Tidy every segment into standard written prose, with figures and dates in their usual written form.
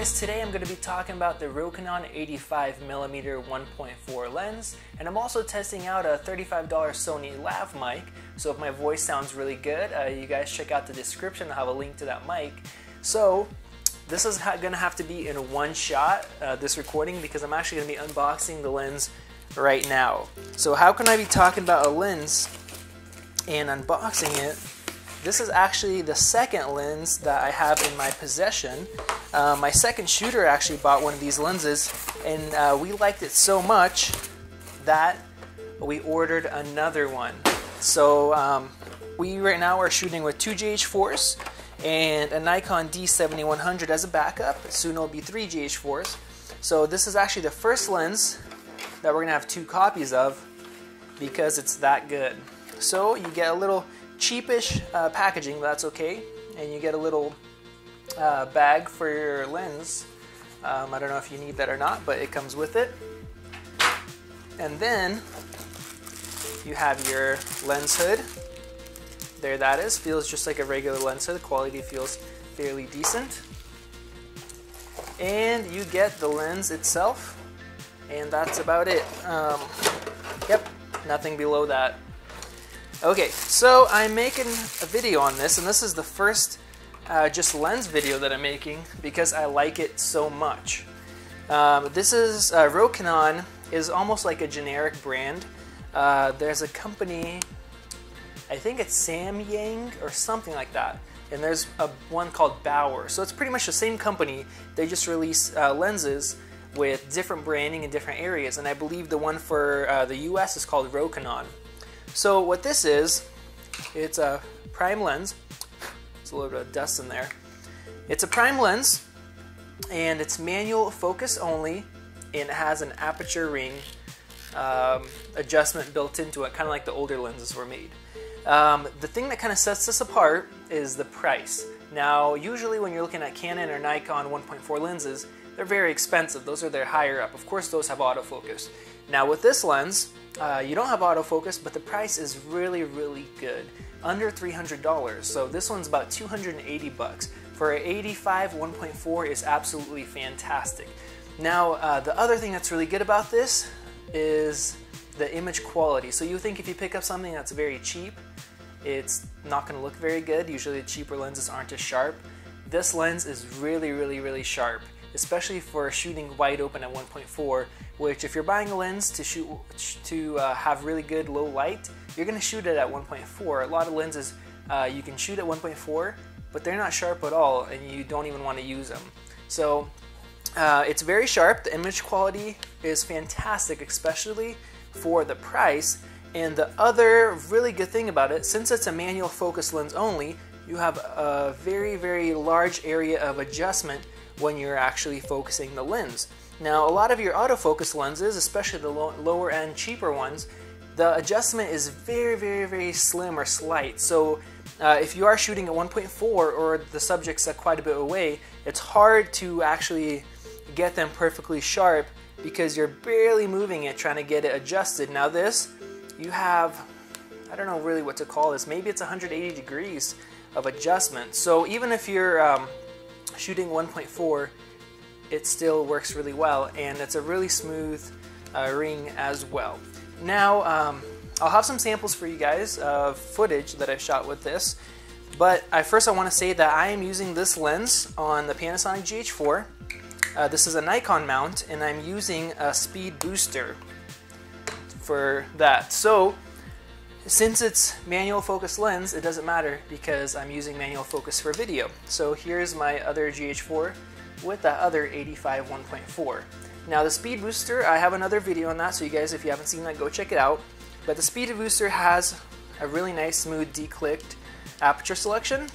guys, today I'm going to be talking about the Rokinon 85mm 1.4 lens, and I'm also testing out a $35 Sony lav mic, so if my voice sounds really good, you guys check out the description. I'll have a link to that mic. So this is going to have to be in one shot, this recording, because I'm actually going to be unboxing the lens right now. So how can I be talking about a lens and unboxing it? This is actually the second lens that I have in my possession. My second shooter actually bought one of these lenses, and we liked it so much that we ordered another one. So we right now are shooting with two GH4s and a Nikon D7100 as a backup. Soon it'll be three GH4s. So this is actually the first lens that we're gonna have two copies of because it's that good. So you get a little cheapish packaging, but that's okay, and you get a little bag for your lens. I don't know if you need that or not, but it comes with it. And then you have your lens hood. There that is. Feels just like a regular lens hood. The quality feels fairly decent. And you get the lens itself, and that's about it. Yep, nothing below that. Okay, so I'm making a video on this, and this is the first just lens video that I'm making because I like it so much. This is Rokinon is almost like a generic brand. There's a company, I think it's Samyang or something like that, and there's one called Bauer. So it's pretty much the same company. They just release lenses with different branding in different areas, and I believe the one for the US is called Rokinon. So what this is, it's a prime lens. There's a little bit of dust in there. It's a prime lens, and it's manual focus only, and it has an aperture ring adjustment built into it, kind of like the older lenses were made. The thing that kind of sets this apart is the price. Now, usually when you're looking at Canon or Nikon 1.4 lenses, they're very expensive. Those are their higher up. Of course, those have autofocus. Now with this lens, you don't have autofocus, but the price is really, really good. Under $300. So this one's about 280 bucks. For an 85 1.4 is absolutely fantastic. Now, the other thing that's really good about this is the image quality. So you think if you pick up something that's very cheap, it's not going to look very good. Usually the cheaper lenses aren't as sharp. This lens is really, really, really sharp, especially for shooting wide open at 1.4, which if you're buying a lens to shoot have really good low light, you're going to shoot it at 1.4. A lot of lenses you can shoot at 1.4, but they're not sharp at all, and you don't even want to use them. So it's very sharp. The image quality is fantastic, especially for the price. And the other really good thing about it, since it's a manual focus lens only, you have a very, very large area of adjustment when you're actually focusing the lens. Now, a lot of your autofocus lenses, especially the lower end cheaper ones, the adjustment is very, very, very slim or slight. So if you are shooting at 1.4 or the subject's quite a bit away, it's hard to actually get them perfectly sharp because you're barely moving it trying to get it adjusted. Now this, you have, I don't know really what to call this, maybe it's 180 degrees of adjustment. So even if you're shooting 1.4, it still works really well, and it's a really smooth ring as well. Now, I'll have some samples for you guys of footage that I've shot with this, but first I want to say that I am using this lens on the Panasonic GH4. This is a Nikon mount, and I'm using a Speedbooster for that. So, since it's manual focus lens, it doesn't matter because I'm using manual focus for video. So here's my other GH4 with that other 85 1.4. Now the Speedbooster, I have another video on that, so you guys, if you haven't seen that, go check it out. But the Speedbooster has a really nice, smooth, declicked aperture selection,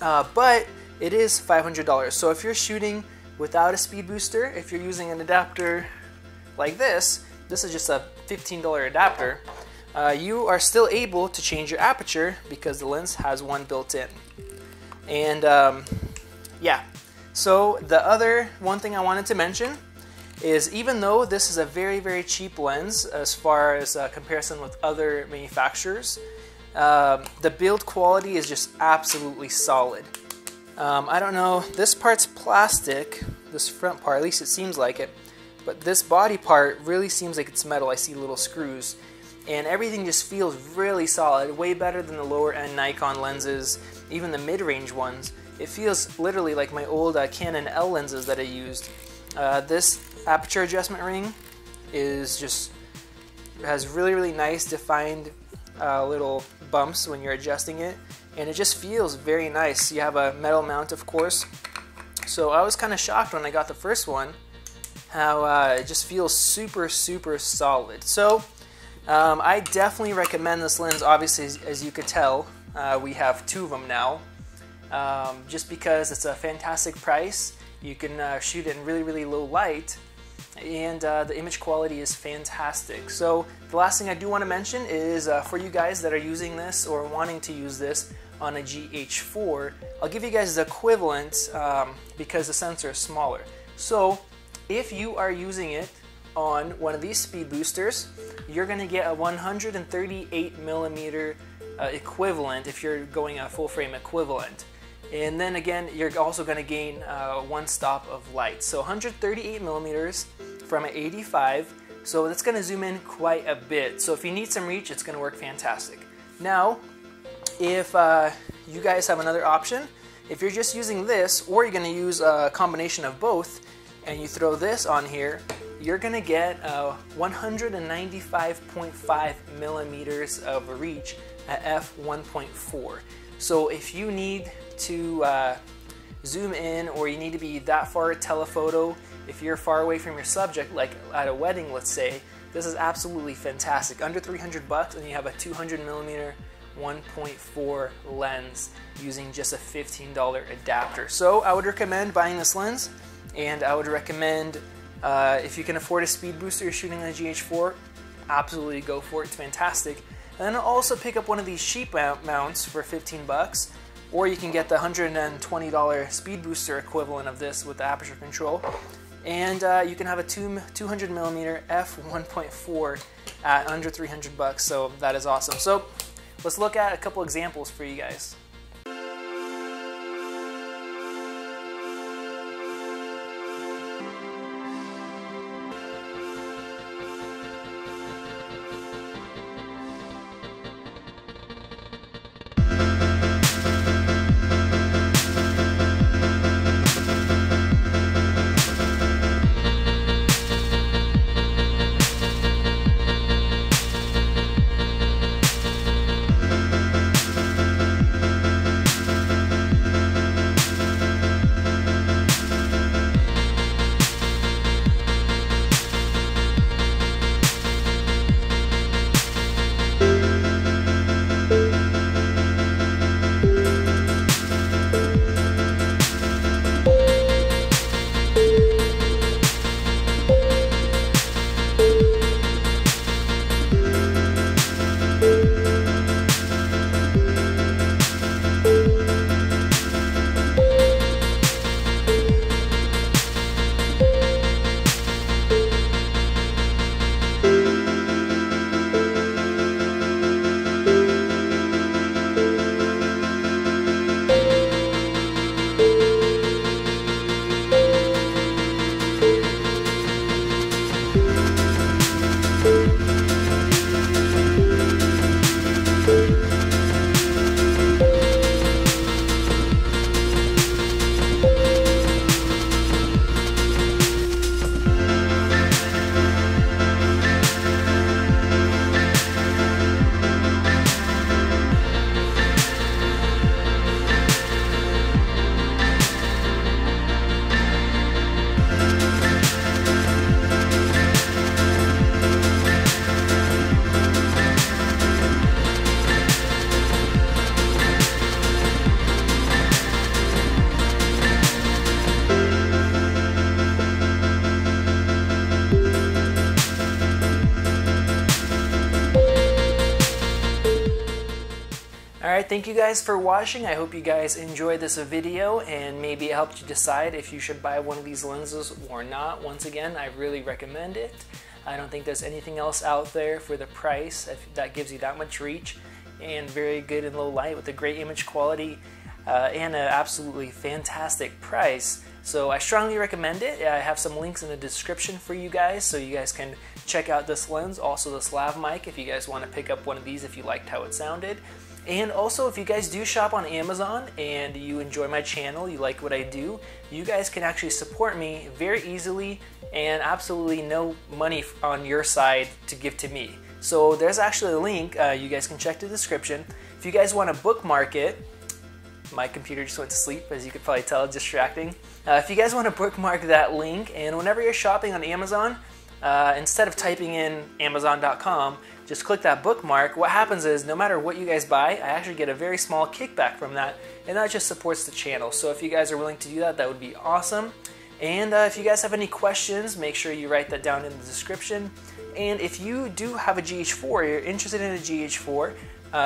but it is $500. So if you're shooting without a Speedbooster, if you're using an adapter like this is just a $15 adapter, you are still able to change your aperture because the lens has one built in. And yeah, so the other one thing I wanted to mention is even though this is a very, very cheap lens as far as comparison with other manufacturers, the build quality is just absolutely solid. I don't know, this part's plastic, this front part, at least it seems like it, but this body part really seems like it's metal. I see little screws, and everything just feels really solid, way better than the lower end Nikon lenses, even the mid-range ones. It feels literally like my old Canon L lenses that I used. This aperture adjustment ring has really nice defined little bumps when you're adjusting it, and it just feels very nice. You have a metal mount, of course, so I was kind of shocked when I got the first one how it just feels super solid. So I definitely recommend this lens. Obviously, as you could tell, we have two of them now, just because it's a fantastic price. You can shoot it in really low light, and the image quality is fantastic. So the last thing I do want to mention is for you guys that are using this or wanting to use this on a GH4, I'll give you guys the equivalent because the sensor is smaller. So if you are using it on one of these speed boosters, you're going to get a 138mm equivalent if you're going a full frame equivalent. And then again, you're also going to gain one stop of light. So 138mm from an 85, so that's going to zoom in quite a bit. So if you need some reach, it's going to work fantastic. Now, if you guys have another option, if you're just using this, or you're going to use a combination of both, and you throw this on here, you're going to get 195.5mm of reach at f1.4. So if you need to zoom in, or you need to be that far at telephoto, if you're far away from your subject, like at a wedding, let's say, this is absolutely fantastic. Under 300 bucks, and you have a 200mm 1.4 lens using just a $15 adapter. So I would recommend buying this lens, and I would recommend if you can afford a speed booster, you're shooting on a GH4, absolutely go for it. It's fantastic. And then also pick up one of these cheap mounts for 15 bucks, or you can get the $120 speed booster equivalent of this with the aperture control, and you can have a 200mm f1.4 at under 300 bucks. So that is awesome. So let's look at a couple examples for you guys. Alright, thank you guys for watching. I hope you guys enjoyed this video and maybe it helped you decide if you should buy one of these lenses or not. Once again, I really recommend it. I don't think there's anything else out there for the price that gives you that much reach and very good in low light with a great image quality. and an absolutely fantastic price. So I strongly recommend it. I have some links in the description for you guys, so you guys can check out this lens, also this lav mic if you guys want to pick up one of these if you liked how it sounded. And also, if you guys do shop on Amazon and you enjoy my channel, you like what I do, you guys can actually support me very easily and absolutely no money on your side to give to me. So there's actually a link, you guys can check the description. If you guys want to bookmark it, my computer just went to sleep, as you could probably tell, distracting. If you guys want to bookmark that link, and whenever you're shopping on Amazon, instead of typing in Amazon.com, just click that bookmark. What happens is, no matter what you guys buy, I actually get a very small kickback from that, and that just supports the channel. So if you guys are willing to do that, that would be awesome. And if you guys have any questions, make sure you write that down in the description. And if you do have a GH4, you're interested in a GH4,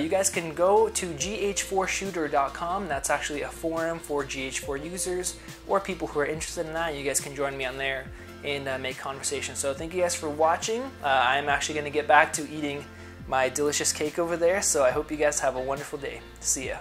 you guys can go to gh4shooter.com. That's actually a forum for GH4 users or people who are interested in that. You guys can join me on there and make conversation. So thank you guys for watching. I'm actually going to get back to eating my delicious cake over there, so I hope you guys have a wonderful day. See ya.